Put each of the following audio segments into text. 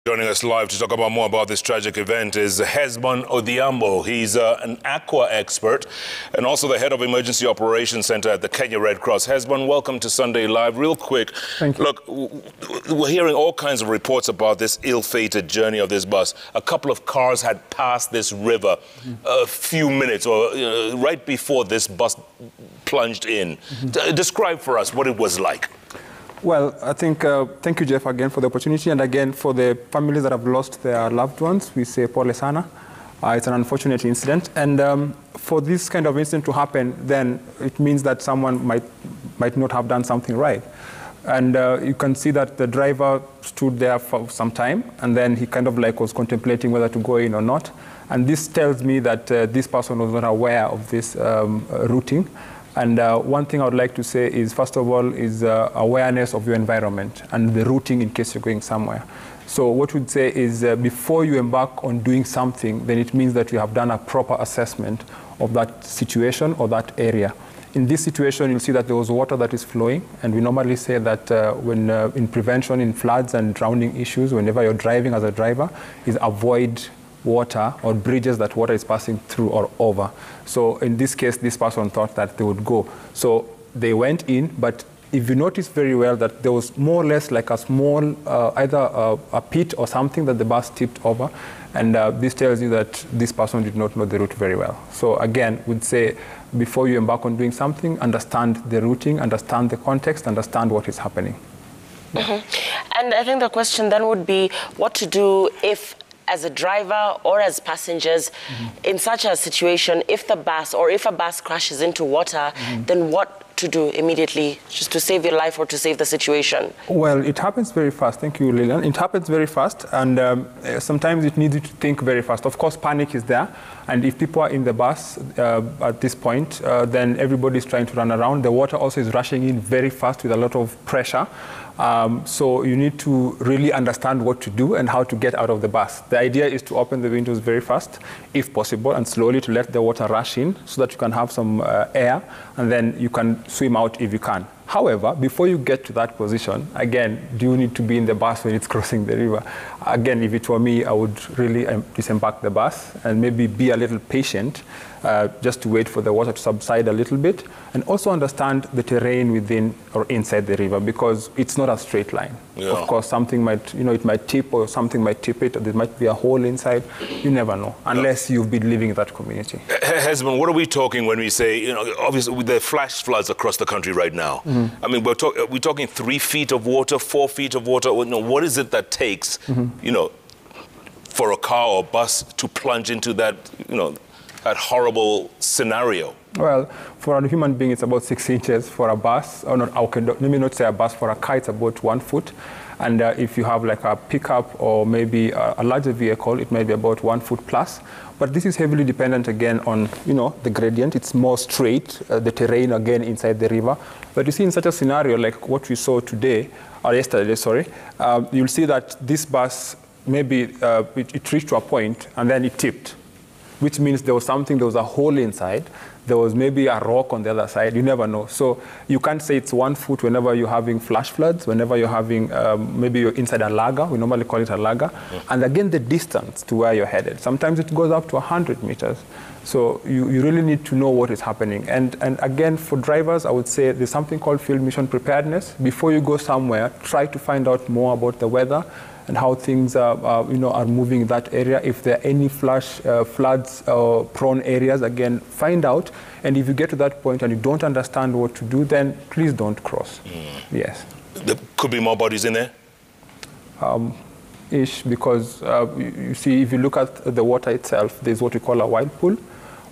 Joining us live to talk about more about this tragic event is Hesbon Odhiambo. He's an aqua expert and also the head of Emergency Operations Center at the Kenya Red Cross. Hesbon, welcome to Sunday Live. Real quick, thank you. Look, we're hearing all kinds of reports about this ill-fated journey of this bus. A couple of cars had passed this river a few minutes or right before this bus plunged in. Describe for us what it was like. Well, I think, thank you, Jeff, again for the opportunity. And again, for the families that have lost their loved ones, we say pole sana. It's an unfortunate incident. And for this kind of incident to happen, then it means that someone might not have done something right. And you can see that the driver stood there for some time, and then he kind of like was contemplating whether to go in or not. And this tells me that this person was not aware of this routing. And one thing I would like to say is, first of all, is awareness of your environment and the routing in case you're going somewhere. So what we'd say is before you embark on doing something, then it means that you have done a proper assessment of that situation or that area. In this situation, you'll see that there was water that is flowing. And we normally say that when in prevention, in floods and drowning issues, whenever you're driving as a driver, is avoid water or bridges that water is passing through or over. So in this case, this person thought that they would go. So they went in, but if you notice very well that there was more or less like a small, either a pit or something that the bus tipped over. And this tells you that this person did not know the route very well. So again, we'd say before you embark on doing something, understand the routing, understand the context, understand what is happening. And I think the question then would be what to do if, as a driver or as passengers, in such a situation, if the bus or if a bus crashes into water, then what to do immediately just to save your life or to save the situation? Well, it happens very fast. Thank you, Lillian. It happens very fast, and sometimes it needs you to think very fast. Of course, panic is there, and if people are in the bus at this point, then everybody is trying to run around. The water also is rushing in very fast with a lot of pressure. So you need to really understand what to do and how to get out of the bus. The idea is to open the windows very fast, if possible, and slowly to let the water rush in so that you can have some air, and then you can swim out if you can. However, before you get to that position, again, do you need to be in the bus when it's crossing the river? Again, if it were me, I would really disembark the bus and maybe be a little patient just to wait for the water to subside a little bit, and also understand the terrain within or inside the river, because it's not a straight line. Yeah. Of course, something might, it might tip, or something might tip it, or there might be a hole inside. You never know, unless you've been living in that community. Hesbon, what are we talking when we say, obviously with the flash floods across the country right now? I mean, we're talking 3 feet of water, 4 feet of water. What is it that takes, for a car or bus to plunge into that, that horrible scenario? Well, for a human being, it's about 6 inches. For a bus, or not, okay, let me not say a bus, for a car, it's about 1 foot. And if you have like a pickup or maybe a larger vehicle, it may be about 1 foot plus. But this is heavily dependent again on, the gradient. It's more straight, the terrain again inside the river. But you see in such a scenario like what we saw today, or yesterday, sorry, you'll see that this bus, maybe it reached to a point and then it tipped, which means there was a hole inside. There was maybe a rock on the other side. You never know. So you can't say it's 1 foot whenever you're having flash floods, whenever you're having, maybe you're inside a lager. We normally call it a lager. Yeah. And again, the distance to where you're headed. Sometimes it goes up to 100 meters. So you really need to know what is happening. And again, for drivers, I would say there's something called field mission preparedness. Before you go somewhere, try to find out more about the weather and how things are moving in that area. If there are any floods prone areas, again, find out. And if you get to that point and you don't understand what to do, then please don't cross. Yes. There could be more bodies in there? Because you see, if you look at the water itself, there's what we call a wild pool,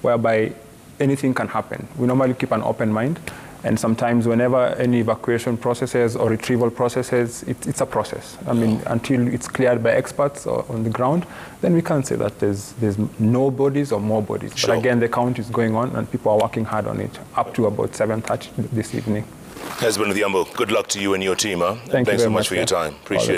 whereby anything can happen. We normally keep an open mind. And sometimes whenever any evacuation processes or retrieval processes, it's a process. I mean, until it's cleared by experts or on the ground, then we can't say that there's no bodies or more bodies. Sure. But again, the count is going on and people are working hard on it, up to about 7:30 this evening. Hesbon Odhiambo, good luck to you and your team. Thanks so much for your time. Appreciate it.